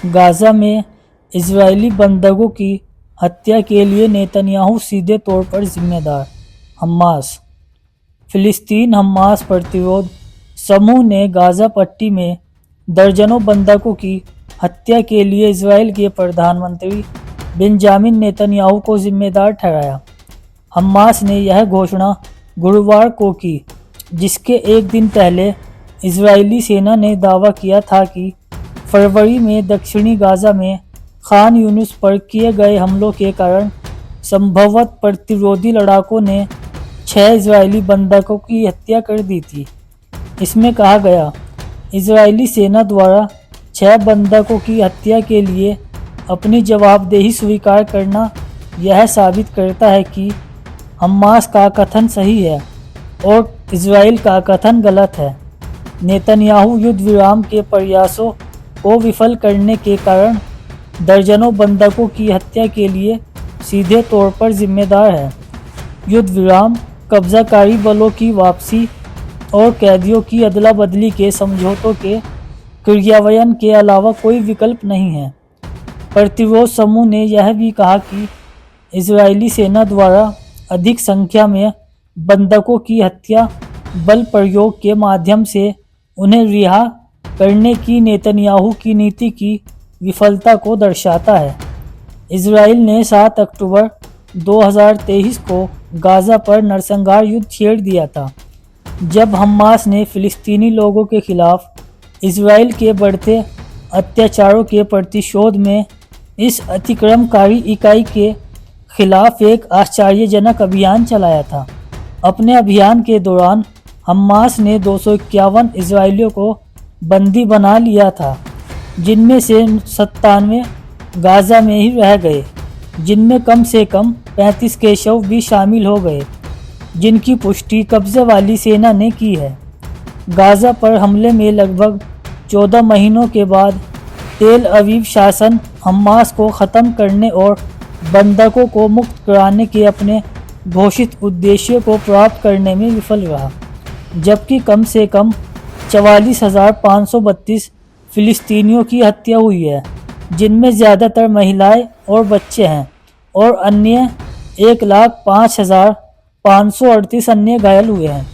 Gaza में Israeli बंधकों की हत्या के लिए नेतन्याहू सीधे तौर पर जिम्मेदार। हमास। फिलिस्तीन हमास प्रतिरोध समूह ने गाज़ा पट्टी में दर्जनों बंधकों की हत्या के लिए इजराइल के प्रधानमंत्री बेंजामिन नेतन्याहू को जिम्मेदार ठहराया। हमास ने यह घोषणा गुरुवार को की, जिसके एक दिन पहले इजरायली सेना ने दावा किया था कि फरवरी में दक्षिणी गाज़ा में खान यूनिस पर किए गए हमलों के कारण संभवतः प्रतिरोधी लड़ाकों ने 6 इजरायली बंधकों की हत्या कर दी थी। इसमें कहा गया, इजरायली सेना द्वारा 6 बंधकों की हत्या के लिए अपनी जवाबदेही स्वीकार करना यह साबित करता है कि हमास का कथन सही है और इजराइल का कथन गलत है। नेतन्याहू युद्ध विराम के प्रयासों को विफल करने के कारण दर्जनों बंधकों की हत्या के लिए सीधे तौर पर जिम्मेदार है। युद्ध विराम, कब्जाकारी बलों की वापसी और कैदियों की अदला बदली के समझौतों के क्रियान्वयन के अलावा कोई विकल्प नहीं है। प्रतिरोध समूह ने यह भी कहा कि इजरायली सेना द्वारा अधिक संख्या में बंधकों की हत्या बल प्रयोग के माध्यम से उन्हें रिहा करने की नेतन्याहू की नीति की विफलता को दर्शाता है। इजराइल ने 7 अक्टूबर 2023 को गाज़ा पर नरसंहार युद्ध छेड़ दिया था, जब हमास ने फिलिस्तीनी लोगों के खिलाफ इजराइल के बढ़ते अत्याचारों के प्रतिशोध में इस अतिक्रमणकारी इकाई के खिलाफ एक आश्चर्यजनक अभियान चलाया था। अपने अभियान के दौरान हमास ने 251 इजरायलियों को बंदी बना लिया था, जिनमें से 97 गाज़ा में ही रह गए, जिनमें कम से कम 35 के शव भी शामिल हो गए, जिनकी पुष्टि कब्जे वाली सेना ने की है। गाज़ा पर हमले में लगभग 14 महीनों के बाद तेल अवीव शासन हमास को ख़त्म करने और बंधकों को मुक्त कराने के अपने घोषित उद्देश्य को प्राप्त करने में विफल रहा, जबकि कम से कम 44,532 फिलिस्तीनियों की हत्या हुई है, जिनमें ज़्यादातर महिलाएं और बच्चे हैं, और अन्य 1,05,538 अन्य घायल हुए हैं।